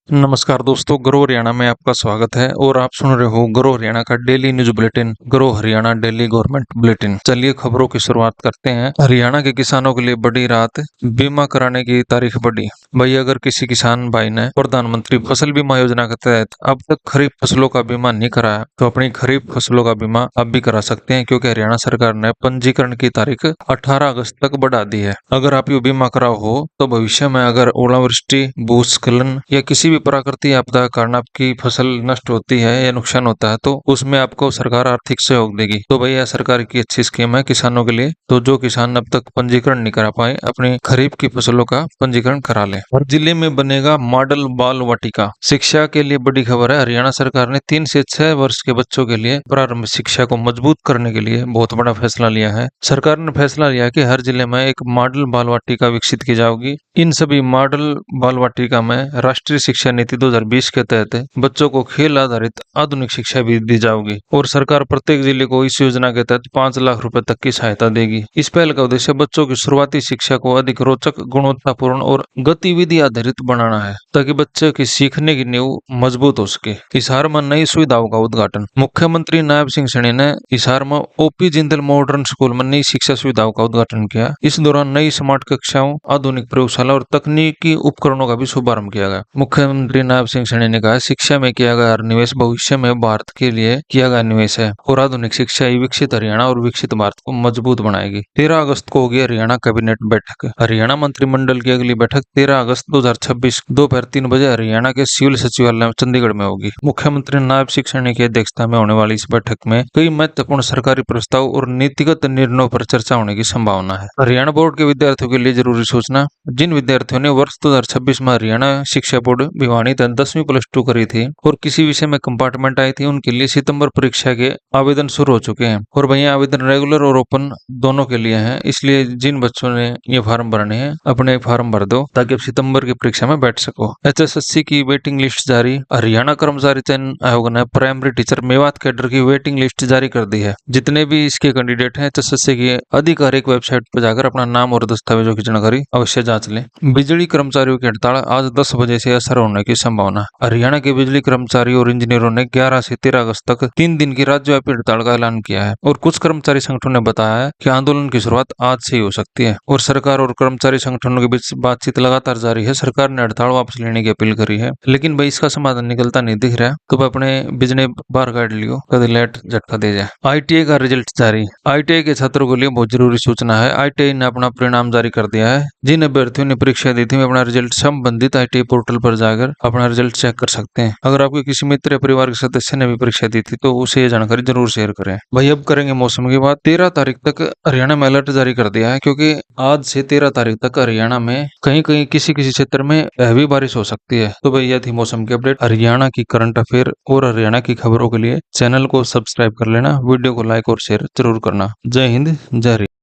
नमस्कार दोस्तों, ग्रो हरियाणा में आपका स्वागत है और आप सुन रहे हो ग्रो हरियाणा का daily news bulletin, grow Haryana daily government bulletin. चलिए खबरों की शुरुआत करते हैं। हरियाणा के किसानों के लिए बड़ी रात, बीमा कराने की तारीख बढ़ी। भाई, अगर किसी किसान भाई ने प्रधानमंत्री फसल बीमा योजना के तहत अब तक खरीफ फसलों का बीमा नहीं कराया तो अपनी खरीफ फसलों का बीमा अब भी करा सकते हैं, क्योंकि हरियाणा सरकार ने पंजीकरण की तारीख 18 अगस्त तक बढ़ा दी है। अगर आप ये बीमा कराओ हो तो भविष्य में अगर ओलावृष्टि, भूस्खलन या किसी भी प्राकृतिक आपदा के कारण आपकी फसल नष्ट होती है या नुकसान होता है तो उसमें आपको सरकार आर्थिक सहयोग देगी। तो भैया सरकार की अच्छी स्कीम है किसानों के लिए। तो जो किसान अब तक पंजीकरण नहीं करा पाए, अपने खरीफ की फसलों का पंजीकरण करा ले। हर जिले में बनेगा मॉडल बाल वाटिका। शिक्षा के लिए बड़ी खबर है। हरियाणा सरकार ने 3 से 6 वर्ष के बच्चों के लिए प्रारंभिक शिक्षा को मजबूत करने के लिए बहुत बड़ा फैसला लिया है। सरकार ने फैसला लिया कि हर जिले में एक मॉडल बाल वाटिका विकसित की जाएगी। इन सभी मॉडल बाल वाटिका में राष्ट्रीय शिक्षा नीति 2020 के तहत बच्चों को खेल आधारित आधुनिक शिक्षा भी दी जाएगी और सरकार प्रत्येक जिले को इस योजना के तहत 5 लाख रुपए तक की सहायता देगी। इस पहल का उद्देश्य बच्चों की शुरुआती शिक्षा को अधिक रोचक, गुणवत्तापूर्ण और गतिविधि आधारित बनाना है, ताकि बच्चे की सीखने की नींव मजबूत हो सके। हिसार में नई सुविधाओं का उद्घाटन। मुख्यमंत्री नायब सिंह सैनी ने हिसार में ओपी जिंदल मॉडर्न स्कूल में नई शिक्षा सुविधाओं का उद्घाटन किया। इस दौरान नई स्मार्ट कक्षाओं, आधुनिक प्रयोगशाला और तकनीकी उपकरणों का भी शुभारंभ किया गया। मुख्यमंत्री नायब सिंह सैनी ने कहा, शिक्षा में किया गया निवेश भविष्य में भारत के लिए किया गया निवेश है और आधुनिक शिक्षा ही विकसित हरियाणा और विकसित भारत को मजबूत बनाएगी। 13 अगस्त को होगी हरियाणा कैबिनेट बैठक। हरियाणा मंत्रिमंडल की अगली बैठक 13 अगस्त 2026 दोपहर 3 बजे हरियाणा के सिविल सचिवालय चंडीगढ़ में होगी। मुख्यमंत्री नायब सिंह सैनी की अध्यक्षता में होने वाली इस बैठक में कई महत्वपूर्ण सरकारी प्रस्ताव और नीतिगत निर्णयों पर चर्चा होने की संभावना है। हरियाणा बोर्ड के विद्यार्थियों के लिए जरूरी सूचना। जिन विद्यार्थियों ने वर्ष 2026 में हरियाणा शिक्षा बोर्ड भिवानी 10वीं प्लस 2 करी थी और किसी विषय में कंपार्टमेंट आई थी, उनके लिए सितंबर परीक्षा के आवेदन शुरू हो चुके हैं और वहीं आवेदन रेगुलर और ओपन दोनों के लिए हैं। इसलिए जिन बच्चों ने ये फॉर्म भरने हैं, अपने फॉर्म भर दो ताकि आप सितंबर की परीक्षा में बैठ सको। HSSC की वेटिंग लिस्ट जारी। हरियाणा कर्मचारी चयन आयोग ने प्राइमरी टीचर मेवात कैडर की वेटिंग लिस्ट जारी कर दी है। जितने भी इसके कैंडिडेट हैं, HSSC की आधिकारिक वेबसाइट पर जाकर अपना नाम और दस्तावेजों की जानकारी अवश्य जांच लें। बिजली कर्मचारियों की हड़ताल आज 10 बजे से असर होने की संभावना। हरियाणा के बिजली कर्मचारी और इंजीनियरों ने 11 से 13 अगस्त तक 3 दिन की राज्यव्यापी हड़ताल का ऐलान किया है और कुछ कर्मचारी संगठनों ने बताया है कि आंदोलन की शुरुआत आज से ही हो सकती है और सरकार और कर्मचारी संगठनों के बीच बातचीत लगातार जारी है। सरकार ने हड़ताल वापस लेने की अपील करी है, लेकिन भाई इसका समाधान निकलता नहीं दिख रहा। तो अपने बिजनेस बाहर काट लियो, कभी लेट झटका दे जाए। ITI का रिजल्ट जारी। ITI के छात्रों के लिए बहुत जरूरी सूचना है। ITI ने अपना परिणाम जारी कर दिया है। जिन अभ्यर्थियों ने परीक्षा दी थी, अपना रिजल्ट संबंधित ITI पोर्टल पर जाकर अपना रिजल्ट चेक कर सकते हैं। अगर आपके किसी मित्र या परिवार के सदस्य ने भी परीक्षा दी थी तो उसे ये जानकारी जरूर शेयर करें। भाई, अब करेंगे मौसम की बात। 13 तारीख तक हरियाणा में अलर्ट जारी कर दिया है, क्योंकि आज से 13 तारीख तक हरियाणा में कहीं कहीं किसी किसी क्षेत्र में हैवी बारिश हो सकती है। तो भाई, यह थी मौसम की अपडेट। हरियाणा की करंट अफेयर और हरियाणा की खबरों के लिए चैनल को सब्सक्राइब कर लेना, वीडियो को लाइक और शेयर जरूर करना। जय हिंद, जय हरियाणा।